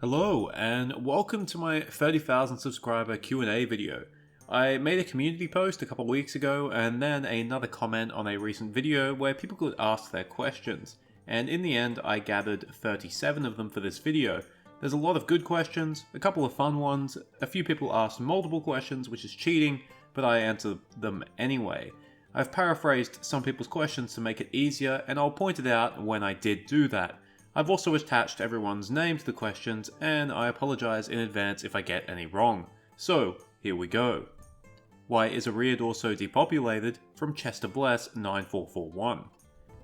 Hello and welcome to my 30,000 subscriber Q&A video. I made a community post a couple weeks ago and then another comment on a recent video where people could ask their questions, and in the end I gathered 37 of them for this video. There's a lot of good questions, a couple of fun ones, a few people asked multiple questions which is cheating, but I answered them anyway. I've paraphrased some people's questions to make it easier and I'll point it out when I did do that. I've also attached everyone's name to the questions, and I apologise in advance if I get any wrong. So, here we go. Why is Eriador so depopulated? From Chester Bless 9441.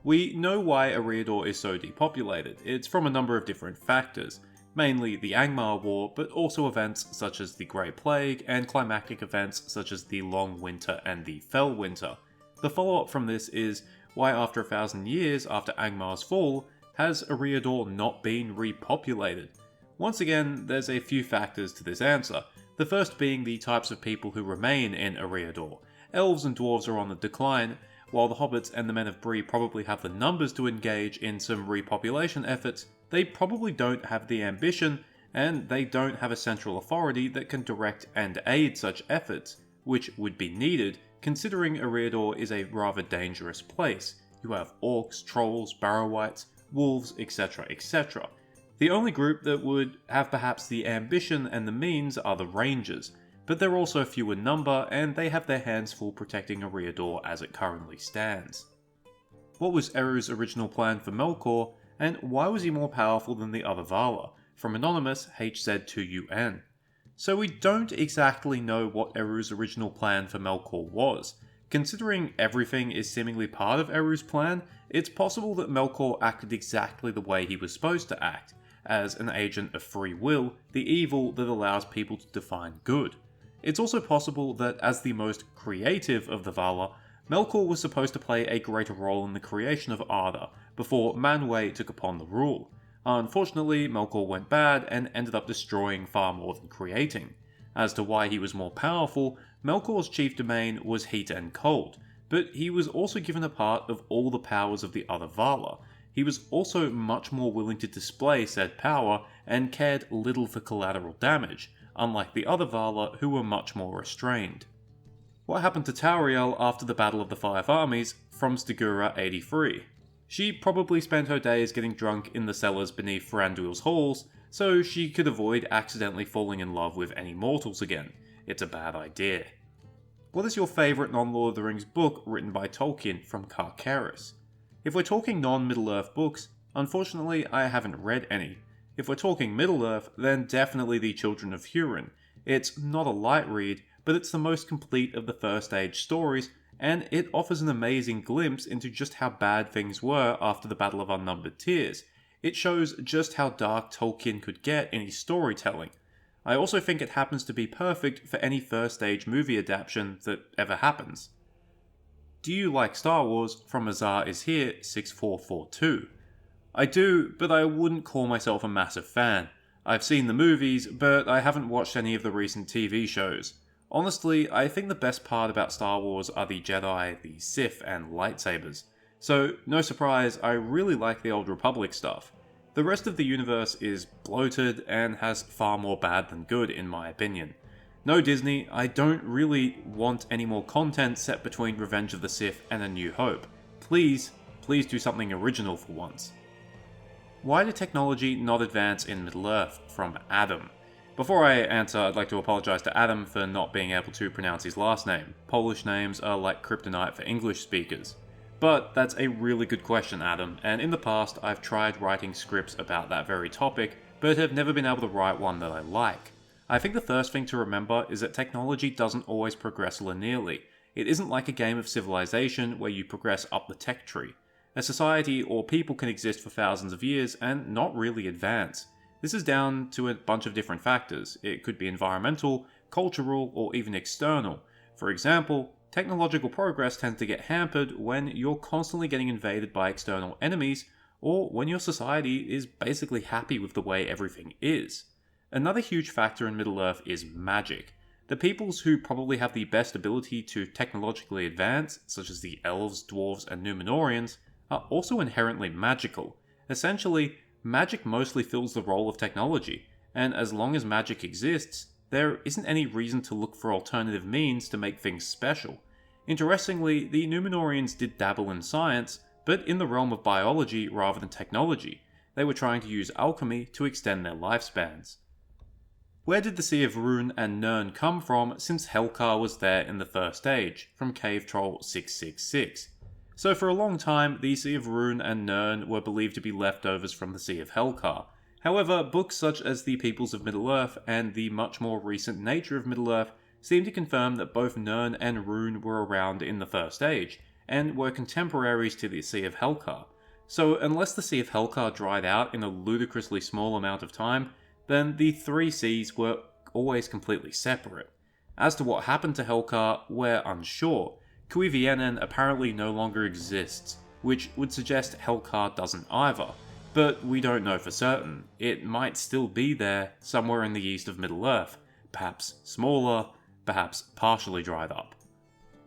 We know why Eriador is so depopulated. It's from a number of different factors, mainly the Angmar War, but also events such as the Grey Plague, and climactic events such as the Long Winter and the Fell Winter. The follow-up from this is, why after 1,000 years after Angmar's fall, has Eriador not been repopulated? Once again, there's a few factors to this answer, the first being the types of people who remain in Eriador. Elves and dwarves are on the decline, while the hobbits and the men of Bree probably have the numbers to engage in some repopulation efforts. They probably don't have the ambition, and they don't have a central authority that can direct and aid such efforts, which would be needed, considering Eriador is a rather dangerous place. You have orcs, trolls, barrow-wights, wolves, etc, etc. The only group that would have perhaps the ambition and the means are the rangers, but they're also few in number and they have their hands full protecting Eriador as it currently stands. What was Eru's original plan for Melkor, and why was he more powerful than the other Valar? From Anonymous HZ2UN. So we don't exactly know what Eru's original plan for Melkor was. Considering everything is seemingly part of Eru's plan, it's possible that Melkor acted exactly the way he was supposed to act, as an agent of free will, the evil that allows people to define good. It's also possible that as the most creative of the Valar, Melkor was supposed to play a greater role in the creation of Arda, before Manwë took upon the rule. Unfortunately, Melkor went bad and ended up destroying far more than creating. As to why he was more powerful, Melkor's chief domain was heat and cold, but he was also given a part of all the powers of the other Valar. He was also much more willing to display said power and cared little for collateral damage, unlike the other Valar who were much more restrained. What happened to Tauriel after the Battle of the Five Armies? From Stigura 83. She probably spent her days getting drunk in the cellars beneath Thranduil's halls, so she could avoid accidentally falling in love with any mortals again. It's a bad idea. What is your favourite non-Lord of the Rings book written by Tolkien? From Karkaris. If we're talking non-Middle-earth books, unfortunately I haven't read any. If we're talking Middle-earth, then definitely The Children of Hurin. It's not a light read, but it's the most complete of the First Age stories, and it offers an amazing glimpse into just how bad things were after the Battle of Unnumbered Tears. It shows just how dark Tolkien could get in his storytelling. I also think it happens to be perfect for any First Age movie adaptation that ever happens. Do you like Star Wars? From Azar is here 6442. I do, but I wouldn't call myself a massive fan. I've seen the movies, but I haven't watched any of the recent TV shows. Honestly, I think the best part about Star Wars are the Jedi, the Sith, and lightsabers. So, no surprise, I really like the Old Republic stuff. The rest of the universe is bloated and has far more bad than good in my opinion. No Disney, I don't really want any more content set between Revenge of the Sith and A New Hope. Please do something original for once. Why did technology not advance in Middle-earth? From Adam. Before I answer, I'd like to apologise to Adam for not being able to pronounce his last name. Polish names are like kryptonite for English speakers. But that's a really good question, Adam, and in the past I've tried writing scripts about that very topic, but have never been able to write one that I like. I think the first thing to remember is that technology doesn't always progress linearly. It isn't like a game of Civilization where you progress up the tech tree. A society or people can exist for thousands of years and not really advance. This is down to a bunch of different factors. It could be environmental, cultural, or even external. For example, technological progress tends to get hampered when you're constantly getting invaded by external enemies, or when your society is basically happy with the way everything is. Another huge factor in Middle-earth is magic. The peoples who probably have the best ability to technologically advance, such as the elves, dwarves, and Númenóreans, are also inherently magical. Essentially, magic mostly fills the role of technology. and as long as magic exists, there isn't any reason to look for alternative means to make things special. Interestingly, the Númenóreans did dabble in science, but in the realm of biology rather than technology. They were trying to use alchemy to extend their lifespans. Where did the Sea of Rune and Nirn come from, since Helkar was there in the First Age, from Cave Troll 666? So for a long time, the Sea of Rune and Nirn were believed to be leftovers from the Sea of Helkar. However, books such as The Peoples of Middle-earth and The Much More Recent Nature of Middle-earth seem to confirm that both Nirn and Rune were around in the First Age, and were contemporaries to the Sea of Helkar. So unless the Sea of Helkar dried out in a ludicrously small amount of time, then the three seas were always completely separate. As to what happened to Helkar, we're unsure. Cuiviénen apparently no longer exists, which would suggest Helkar doesn't either. But we don't know for certain. It might still be there, somewhere in the east of Middle-earth. Perhaps smaller, perhaps partially dried up.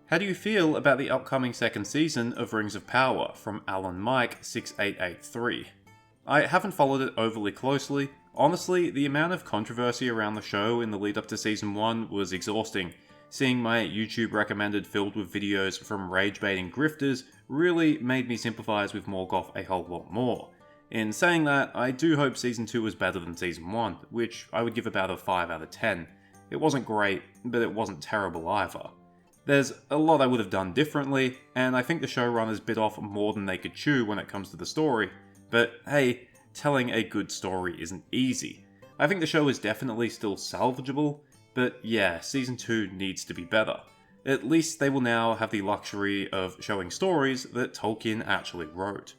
How do you feel about the upcoming second season of Rings of Power, from Alan Mike 6883? I haven't followed it overly closely. Honestly, the amount of controversy around the show in the lead up to season 1 was exhausting. Seeing my YouTube recommended filled with videos from rage-baiting grifters really made me sympathise with Morgoth a whole lot more. In saying that, I do hope season 2 was better than season 1, which I would give about a 5 out of 10. It wasn't great, but it wasn't terrible either. There's a lot I would have done differently, and I think the showrunners bit off more than they could chew when it comes to the story, but hey, telling a good story isn't easy. I think the show is definitely still salvageable, but yeah, season 2 needs to be better. At least they will now have the luxury of showing stories that Tolkien actually wrote.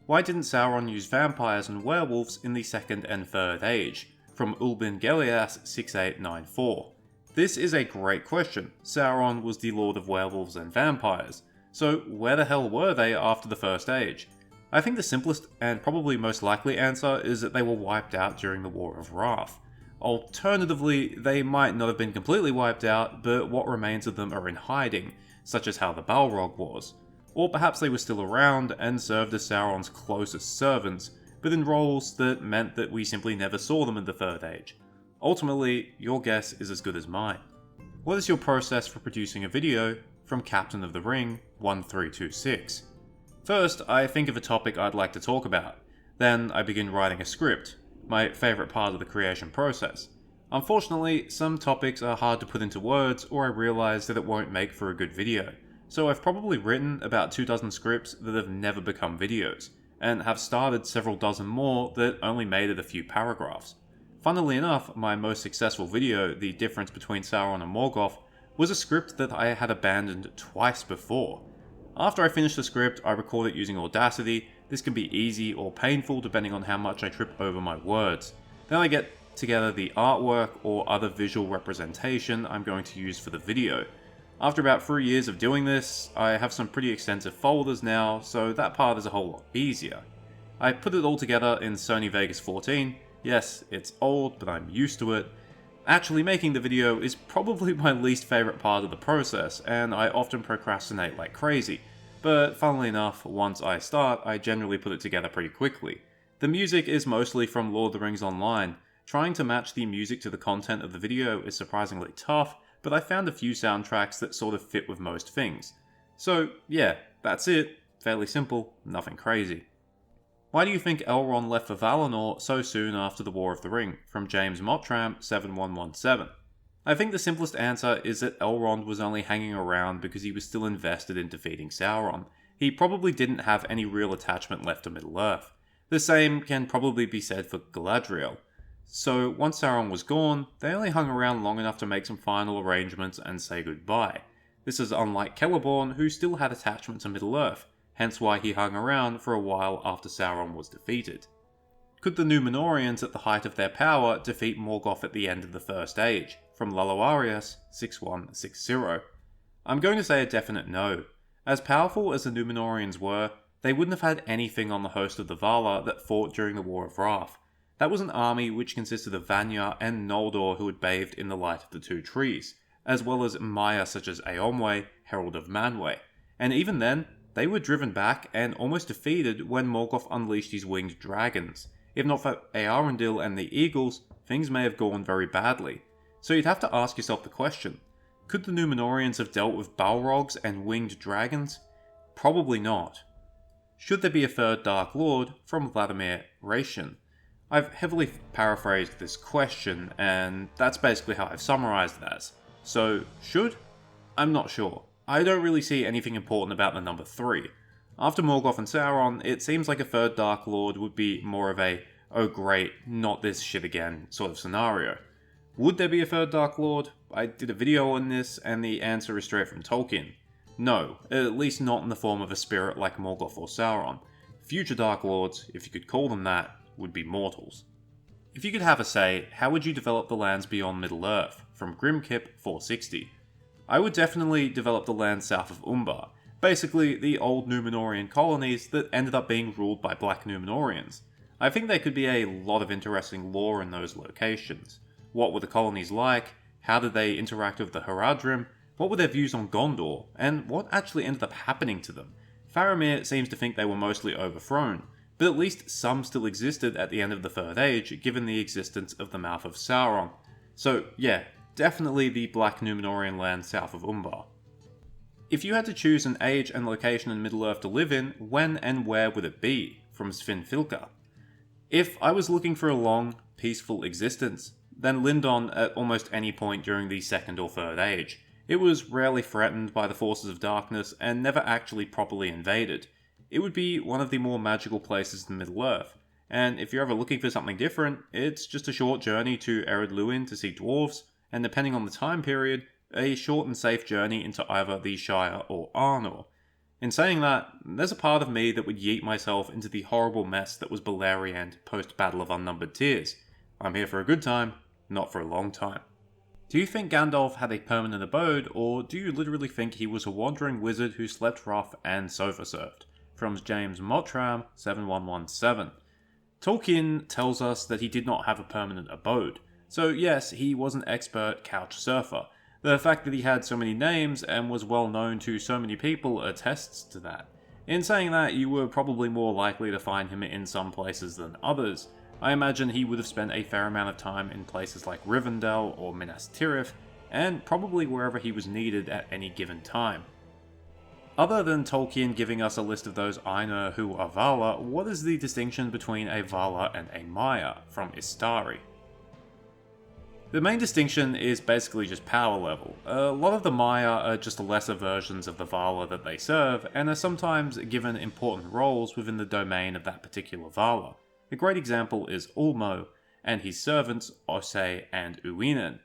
Why didn't Sauron use vampires and werewolves in the Second and Third Age? From Ulbin Gelias 6894. This is a great question. Sauron was the Lord of Werewolves and Vampires, so where the hell were they after the First Age? I think the simplest and probably most likely answer is that they were wiped out during the War of Wrath. Alternatively, they might not have been completely wiped out, but what remains of them are in hiding, such as how the Balrog was. Or perhaps they were still around and served as Sauron's closest servants, but in roles that meant that we simply never saw them in the Third Age. Ultimately, your guess is as good as mine. What is your process for producing a video? From Captain of the Ring 1326. First, I think of a topic I'd like to talk about. Then I begin writing a script, my favourite part of the creation process. Unfortunately, some topics are hard to put into words, or I realise that it won't make for a good video. So I've probably written about 24 scripts that have never become videos, and have started several dozen more that only made it a few paragraphs. Funnily enough, my most successful video, The Difference Between Sauron and Morgoth, was a script that I had abandoned twice before. After I finish the script, I record it using Audacity. This can be easy or painful depending on how much I trip over my words. Then I get together the artwork or other visual representation I'm going to use for the video. After about 3 years of doing this, I have some pretty extensive folders now, so that part is a whole lot easier. I put it all together in Sony Vegas 14. Yes, it's old, but I'm used to it. Actually making the video is probably my least favourite part of the process, and I often procrastinate like crazy. But funnily enough, once I start, I generally put it together pretty quickly. The music is mostly from Lord of the Rings Online. Trying to match the music to the content of the video is surprisingly tough, but I found a few soundtracks that sort of fit with most things. So yeah, that's it. Fairly simple, nothing crazy. Why do you think Elrond left for Valinor so soon after the War of the Ring? From James Mottram 7117. I think the simplest answer is that Elrond was only hanging around because he was still invested in defeating Sauron. He probably didn't have any real attachment left to Middle-earth. The same can probably be said for Galadriel. So once Sauron was gone, they only hung around long enough to make some final arrangements and say goodbye. This is unlike Celeborn, who still had attachment to Middle-earth, hence why he hung around for a while after Sauron was defeated. Could the Númenóreans at the height of their power defeat Morgoth at the end of the First Age? From Laloarius 6160. I'm going to say a definite no. As powerful as the Númenóreans were, they wouldn't have had anything on the host of the Valar that fought during the War of Wrath. That was an army which consisted of Vanya and Noldor who had bathed in the light of the two trees, as well as Maya such as Eomwe, Herald of Manwë. And even then, they were driven back and almost defeated when Morgoth unleashed his winged dragons. If not for Earendil and the Eagles, things may have gone very badly. So you'd have to ask yourself the question, could the Númenóreans have dealt with Balrogs and winged dragons? Probably not. Should there be a third Dark Lord from Vladimir Ratian? I've heavily paraphrased this question, and that's basically how I've summarized it as. So, should? I'm not sure. I don't really see anything important about the number 3. After Morgoth and Sauron, it seems like a third Dark Lord would be more of a, oh great, not this shit again, sort of scenario. Would there be a third Dark Lord? I did a video on this, and the answer is straight from Tolkien. No, at least not in the form of a spirit like Morgoth or Sauron. Future Dark Lords, if you could call them that, would be mortals. If you could have a say, how would you develop the lands beyond Middle-earth, from Grimkip 460? I would definitely develop the lands south of Umbar, basically the old Númenórean colonies that ended up being ruled by Black Númenóreans. I think there could be a lot of interesting lore in those locations. What were the colonies like? How did they interact with the Haradrim? What were their views on Gondor? And what actually ended up happening to them? Faramir seems to think they were mostly overthrown, but at least some still existed at the end of the Third Age, given the existence of the Mouth of Sauron. So yeah, definitely the Black Númenórean land south of Umbar. If you had to choose an age and location in Middle-earth to live in, when and where would it be? From Svinfilka. If I was looking for a long, peaceful existence, then Lindon at almost any point during the Second or Third Age. It was rarely threatened by the forces of darkness and never actually properly invaded. It would be one of the more magical places in Middle-earth, and if you're ever looking for something different, it's just a short journey to Ered Luin to see dwarves, and depending on the time period, a short and safe journey into either the Shire or Arnor. In saying that, there's a part of me that would yeet myself into the horrible mess that was Beleriand post-Battle of Unnumbered Tears. I'm here for a good time, not for a long time. Do you think Gandalf had a permanent abode, or do you literally think he was a wandering wizard who slept rough and sofa surfed? From James Mottram 7117. Tolkien tells us that he did not have a permanent abode. So yes, he was an expert couch surfer. The fact that he had so many names and was well known to so many people attests to that. In saying that, you were probably more likely to find him in some places than others. I imagine he would have spent a fair amount of time in places like Rivendell or Minas Tirith, and probably wherever he was needed at any given time. Other than Tolkien giving us a list of those Ainur who are Valar, what is the distinction between a Valar and a Maiar? From Istari. The main distinction is basically just power level. A lot of the Maiar are just lesser versions of the Valar that they serve, and are sometimes given important roles within the domain of that particular Valar. A great example is Ulmo, and his servants Osei and Uinen.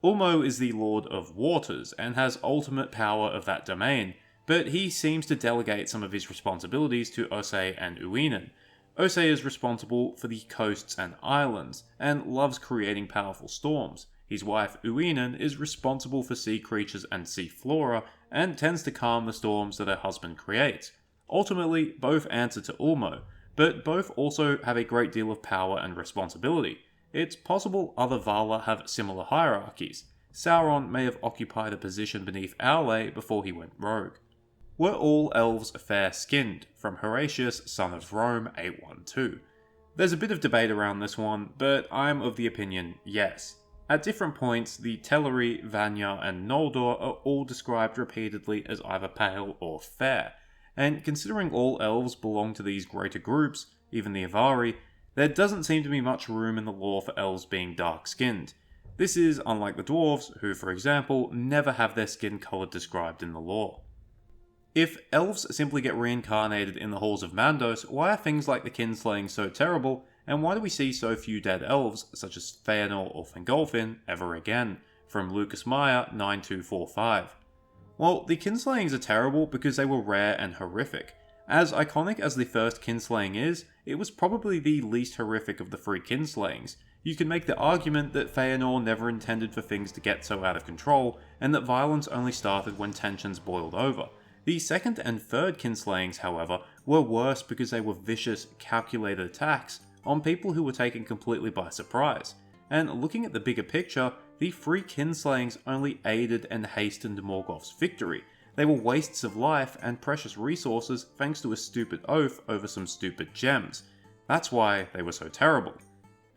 Ulmo is the Lord of Waters, and has ultimate power of that domain, but he seems to delegate some of his responsibilities to Osei and Uinen. Osei is responsible for the coasts and islands, and loves creating powerful storms. His wife Uinen is responsible for sea creatures and sea flora, and tends to calm the storms that her husband creates. Ultimately, both answer to Ulmo, but both also have a great deal of power and responsibility. It's possible other Valar have similar hierarchies. Sauron may have occupied a position beneath Aule before he went rogue. Were all elves fair-skinned? From Horatius, son of Rome, 812. There's a bit of debate around this one, but I'm of the opinion yes. At different points, the Teleri, Vanya, and Noldor are all described repeatedly as either pale or fair. And considering all elves belong to these greater groups, even the Avari, there doesn't seem to be much room in the lore for elves being dark-skinned. This is unlike the dwarves, who, for example, never have their skin colour described in the lore. If elves simply get reincarnated in the halls of Mandos, why are things like the kinslaying so terrible, and why do we see so few dead elves, such as Feanor or Fingolfin, ever again? From Lucas Meyer, 9245. Well, the kinslayings are terrible because they were rare and horrific. As iconic as the first kinslaying is, it was probably the least horrific of the three kinslayings. You can make the argument that Feanor never intended for things to get so out of control, and that violence only started when tensions boiled over. The second and third kinslayings, however, were worse because they were vicious, calculated attacks on people who were taken completely by surprise. And looking at the bigger picture, the three kinslayings only aided and hastened Morgoth's victory. They were wastes of life and precious resources thanks to a stupid oath over some stupid gems. That's why they were so terrible.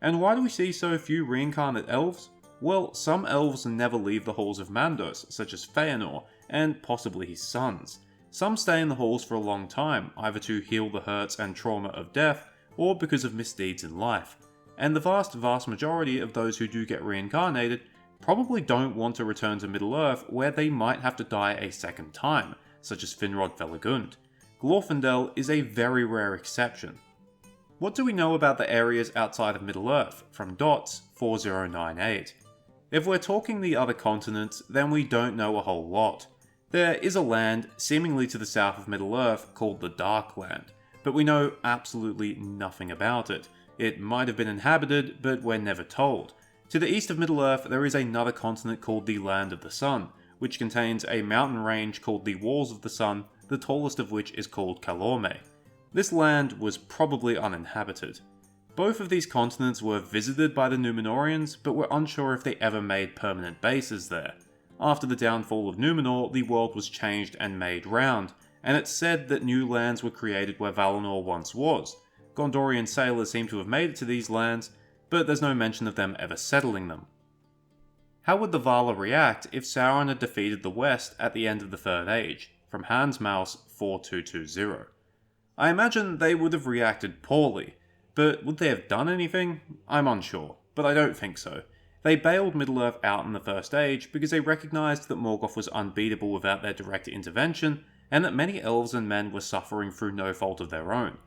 And why do we see so few reincarnate elves? Well, some elves never leave the halls of Mandos, such as Feanor, and possibly his sons. Some stay in the halls for a long time, either to heal the hurts and trauma of death, or because of misdeeds in life. And the vast majority of those who do get reincarnated probably don't want to return to Middle-earth where they might have to die a second time, such as Finrod Felagund. Glorfindel is a very rare exception. What do we know about the areas outside of Middle-earth from Dots 4098? If we're talking the other continents, then we don't know a whole lot. There is a land seemingly to the south of Middle-earth called the Darkland, but we know absolutely nothing about it. It might have been inhabited, but we're never told. To the east of Middle-earth, there is another continent called the Land of the Sun, which contains a mountain range called the Walls of the Sun, the tallest of which is called Calorme. This land was probably uninhabited. Both of these continents were visited by the Númenóreans, but we're unsure if they ever made permanent bases there. After the downfall of Númenor, the world was changed and made round, and it's said that new lands were created where Valinor once was. Gondorian sailors seem to have made it to these lands, but there's no mention of them ever settling them. How would the Valar react if Sauron had defeated the West at the end of the Third Age, from Hans Mouse 4220? I imagine they would have reacted poorly, but would they have done anything? I'm unsure, but I don't think so. They bailed Middle-earth out in the First Age because they recognised that Morgoth was unbeatable without their direct intervention, and that many elves and men were suffering through no fault of their own.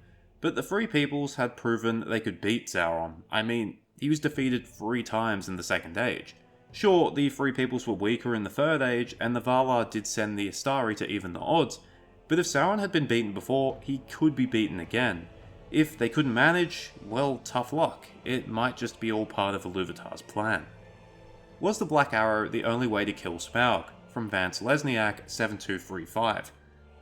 But the Free Peoples had proven that they could beat Sauron. I mean, he was defeated 3 times in the Second Age. Sure, the Free Peoples were weaker in the Third Age, and the Valar did send the Istari to even the odds, but if Sauron had been beaten before, he could be beaten again. If they couldn't manage, well, tough luck. It might just be all part of Iluvatar's plan. Was the Black Arrow the only way to kill Smaug? From Vance Lesniak 7235.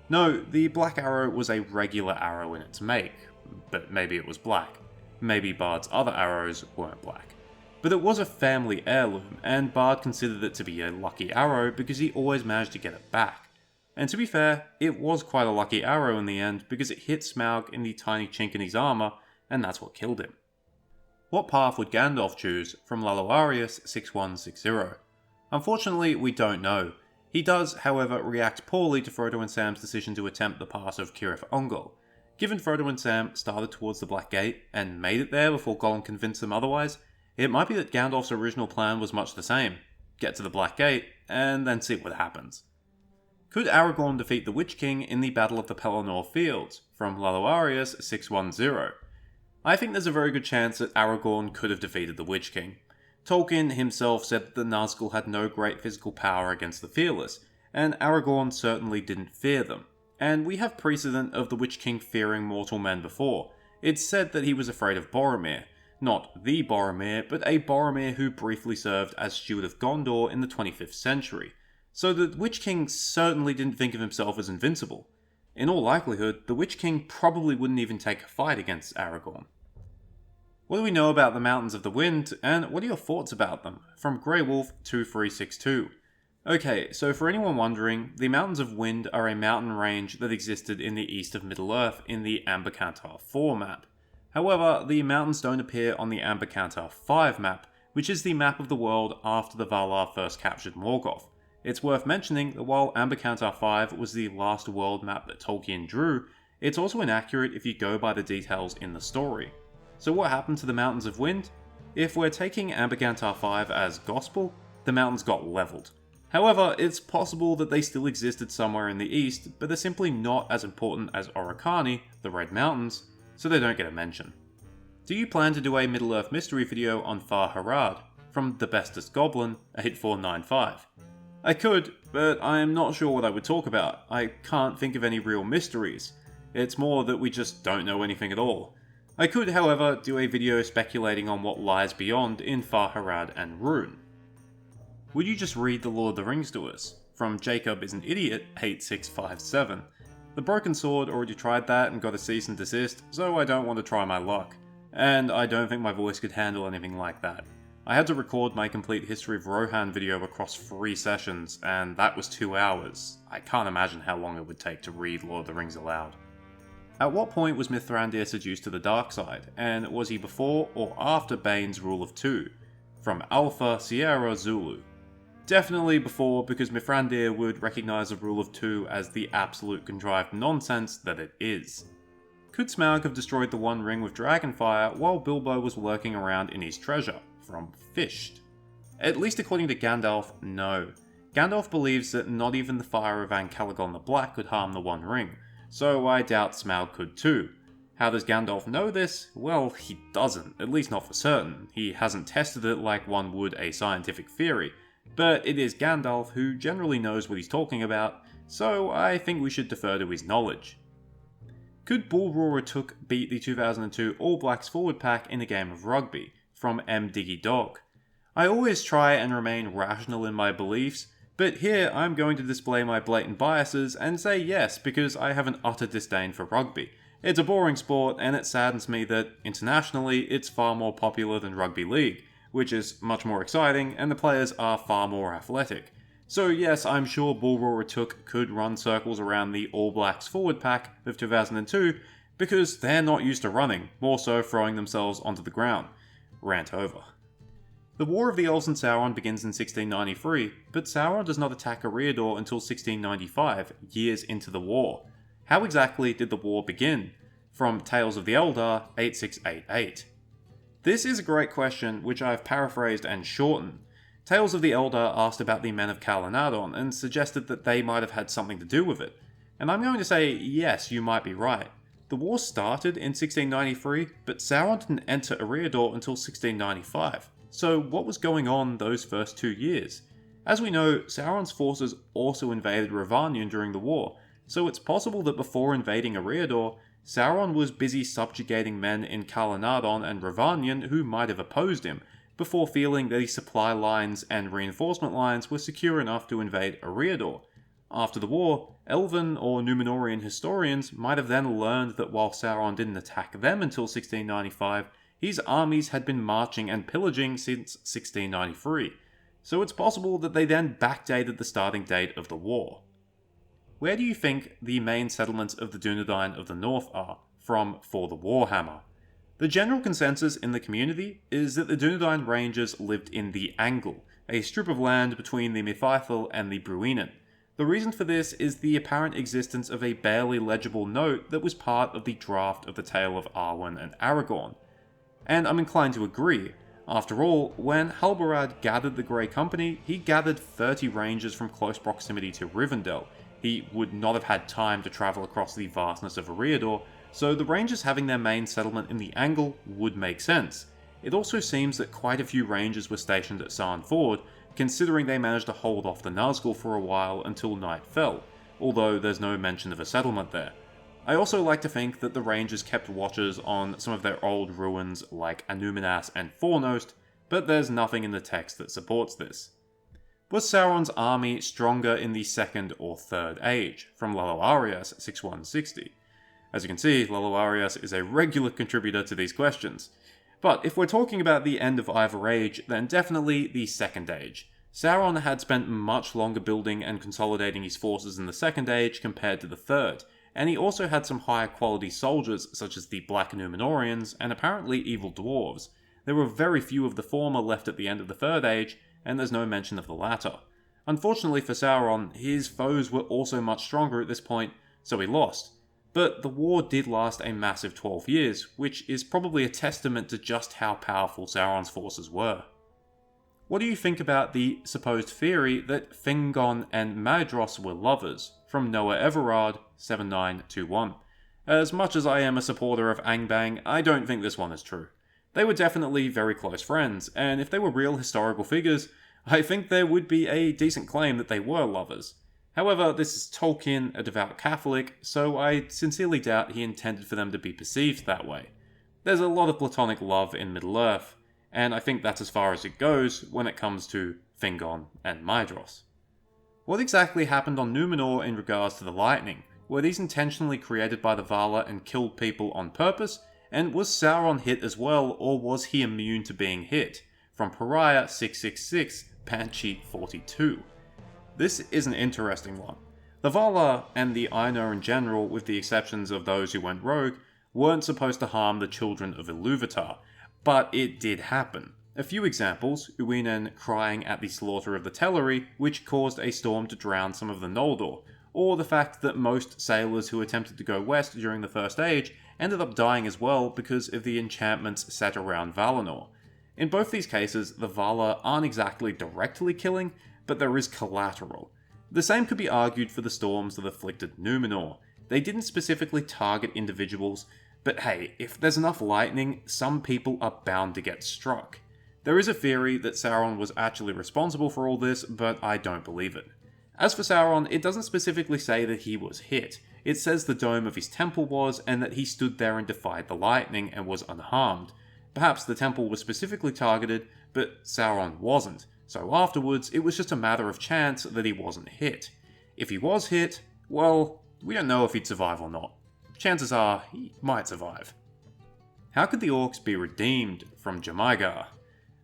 No, the Black Arrow was a regular arrow in its make, but maybe it was black. Maybe Bard's other arrows weren't black. But it was a family heirloom, and Bard considered it to be a lucky arrow because he always managed to get it back. And to be fair, it was quite a lucky arrow in the end because it hit Smaug in the tiny chink in his armour, and that's what killed him. What path would Gandalf choose? From Laloarius 6160. Unfortunately, we don't know. He does, however, react poorly to Frodo and Sam's decision to attempt the pass of Cirith Ungol. Given Frodo and Sam started towards the Black Gate and made it there before Gollum convinced them otherwise, it might be that Gandalf's original plan was much the same. Get to the Black Gate, and then see what happens. Could Aragorn defeat the Witch King in the Battle of the Pelennor Fields? From Laloarius 610. I think there's a very good chance that Aragorn could have defeated the Witch King. Tolkien himself said that the Nazgul had no great physical power against the Fearless, and Aragorn certainly didn't fear them. And we have precedent of the Witch King fearing mortal men before. It's said that he was afraid of Boromir. Not the Boromir, but a Boromir who briefly served as Steward of Gondor in the 25th century. So the Witch King certainly didn't think of himself as invincible. In all likelihood, the Witch King probably wouldn't even take a fight against Aragorn. What do we know about the Mountains of the Wind, and what are your thoughts about them? From Greywolf 2362. Okay, so for anyone wondering, the Mountains of Wind are a mountain range that existed in the east of Middle-earth in the Ambercantar 4 map. However, the mountains don't appear on the Ambercantar 5 map, which is the map of the world after the Valar first captured Morgoth. It's worth mentioning that while Ambercantar 5 was the last world map that Tolkien drew, it's also inaccurate if you go by the details in the story. So what happened to the Mountains of Wind? If we're taking Ambercantar 5 as gospel, the mountains got leveled. However, it's possible that they still existed somewhere in the east, but they're simply not as important as Oricani, the Red Mountains, so they don't get a mention. Do you plan to do a Middle-earth mystery video on Far Harad? From The Bestest Goblin 8495. I could, but I am not sure what I would talk about. I can't think of any real mysteries. It's more that we just don't know anything at all. I could, however, do a video speculating on what lies beyond in Far Harad and Rhûn. Would you just read The Lord of the Rings to us? From Jacob is an Idiot 8657. The Broken Sword already tried that and got a cease and desist, so I don't want to try my luck. And I don't think my voice could handle anything like that. I had to record my complete history of Rohan video across 3 sessions, and that was 2 hours. I can't imagine how long it would take to read Lord of the Rings aloud. At what point was Mithrandir seduced to the dark side, and was he before or after Bane's rule of 2? From Alpha Sierra Zulu. Definitely before, because Mithrandir would recognise the rule of 2 as the absolute contrived nonsense that it is. Could Smaug have destroyed the One Ring with Dragonfire while Bilbo was lurking around in his treasure? From Fished. At least according to Gandalf, no. Gandalf believes that not even the fire of Ancalagon the Black could harm the One Ring, so I doubt Smaug could too. How does Gandalf know this? Well, he doesn't, at least not for certain. He hasn't tested it like one would a scientific theory, but it is Gandalf who generally knows what he's talking about, so I think we should defer to his knowledge. Could Bull Roarer Took beat the 2002 All Blacks forward pack in a game of rugby? From M. Diggy Dog. I always try and remain rational in my beliefs, but here I'm going to display my blatant biases and say yes because I have an utter disdain for rugby. It's a boring sport and it saddens me that, internationally, it's far more popular than Rugby League, which is much more exciting and the players are far more athletic. So yes, I'm sure Bull Roarer Took could run circles around the All Blacks forward pack of 2002 because they're not used to running, more so throwing themselves onto the ground. Rant over. The War of the Elves and Sauron begins in 1693, but Sauron does not attack Eriador until 1695, years into the war. How exactly did the war begin? From Tales of the Eldar, 8688. This is a great question, which I've paraphrased and shortened. Tales of the Eldar asked about the men of Calanadon and suggested that they might have had something to do with it. And I'm going to say, yes, you might be right. The war started in 1693, but Sauron didn't enter Eriador until 1695. So what was going on those first 2 years? As we know, Sauron's forces also invaded Rhovanion during the war, so it's possible that before invading Eriador, Sauron was busy subjugating men in Calanadon and Rhovanion who might have opposed him, before feeling that his supply lines and reinforcement lines were secure enough to invade Eriador. After the war, Elven or Númenorian historians might have then learned that while Sauron didn't attack them until 1695, his armies had been marching and pillaging since 1693, so it's possible that they then backdated the starting date of the war. Where do you think the main settlements of the Dunedain of the North are? From For the Warhammer. The general consensus in the community is that the Dunedain Rangers lived in the Angle, a strip of land between the Mythythel and the Bruinen. The reason for this is the apparent existence of a barely legible note that was part of the draft of the Tale of Arwen and Aragorn. And I'm inclined to agree. After all, when Halbarad gathered the Grey Company, he gathered 30 rangers from close proximity to Rivendell. He would not have had time to travel across the vastness of Eriador, so the rangers having their main settlement in the Angle would make sense. It also seems that quite a few rangers were stationed at Sarn Ford, considering they managed to hold off the Nazgul for a while until night fell, although there's no mention of a settlement there. I also like to think that the Rangers kept watches on some of their old ruins like Anuminas and Fornost, but there's nothing in the text that supports this. Was Sauron's army stronger in the Second or Third Age? From Lalo Arias 6160. As you can see, Lalo Arias is a regular contributor to these questions. But if we're talking about the end of either age, then definitely the Second Age. Sauron had spent much longer building and consolidating his forces in the Second Age compared to the Third, and he also had some higher quality soldiers such as the Black Númenóreans and apparently evil dwarves. There were very few of the former left at the end of the Third Age, and there's no mention of the latter. Unfortunately for Sauron, his foes were also much stronger at this point, so he lost. But the war did last a massive 12 years, which is probably a testament to just how powerful Sauron's forces were. What do you think about the supposed theory that Fingon and Maedhros were lovers? From Noah Everard 7921. As much as I am a supporter of Angbang, I don't think this one is true. They were definitely very close friends, and if they were real historical figures, I think there would be a decent claim that they were lovers. However, this is Tolkien, a devout Catholic, so I sincerely doubt he intended for them to be perceived that way. There's a lot of platonic love in Middle-earth, and I think that's as far as it goes when it comes to Fingon and Maedhros. What exactly happened on Númenor in regards to the lightning? Were these intentionally created by the Valar and killed people on purpose? And was Sauron hit as well, or was he immune to being hit? From Pariah 666, Panchi 42. This is an interesting one. The Valar and the Ainur in general, with the exceptions of those who went rogue, weren't supposed to harm the children of Ilúvatar, but it did happen. A few examples: Uinen crying at the slaughter of the Teleri, which caused a storm to drown some of the Noldor, or the fact that most sailors who attempted to go west during the First Age ended up dying as well because of the enchantments set around Valinor. In both these cases, the Valar aren't exactly directly killing, but there is collateral. The same could be argued for the storms that afflicted Númenor. They didn't specifically target individuals, but hey, if there's enough lightning, some people are bound to get struck. There is a theory that Sauron was actually responsible for all this, but I don't believe it. As for Sauron, it doesn't specifically say that he was hit. It says the dome of his temple was, and that he stood there and defied the lightning and was unharmed. Perhaps the temple was specifically targeted, but Sauron wasn't, so afterwards it was just a matter of chance that he wasn't hit. If he was hit, well, we don't know if he'd survive or not. Chances are, he might survive. How could the orcs be redeemed from Jemaigar?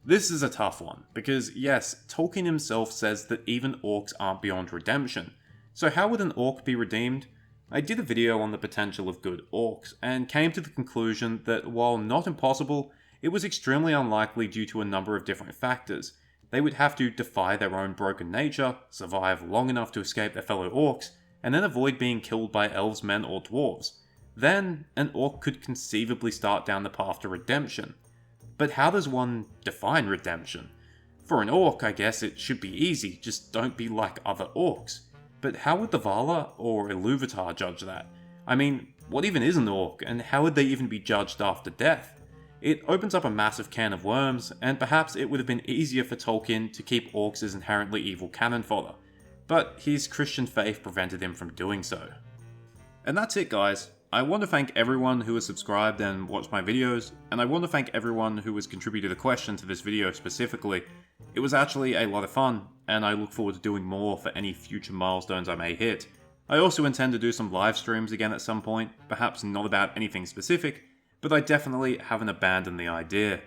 This is a tough one, because yes, Tolkien himself says that even orcs aren't beyond redemption. So how would an orc be redeemed? I did a video on the potential of good orcs, and came to the conclusion that while not impossible, it was extremely unlikely due to a number of different factors. They would have to defy their own broken nature, survive long enough to escape their fellow orcs, and then avoid being killed by elves, men, or dwarves. Then, an orc could conceivably start down the path to redemption. But how does one define redemption? For an orc, I guess it should be easy, just don't be like other orcs. But how would the Valar or Ilúvatar judge that? I mean, what even is an orc, and how would they even be judged after death? It opens up a massive can of worms, and perhaps it would have been easier for Tolkien to keep orcs as inherently evil cannon fodder. But his Christian faith prevented him from doing so. And that's it, guys. I want to thank everyone who has subscribed and watched my videos, and I want to thank everyone who has contributed a question to this video specifically. It was actually a lot of fun, and I look forward to doing more for any future milestones I may hit. I also intend to do some live streams again at some point, perhaps not about anything specific, but I definitely haven't abandoned the idea.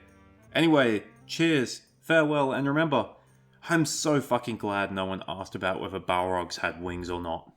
Anyway, cheers, farewell, and remember, I'm so fucking glad no one asked about whether Balrogs had wings or not.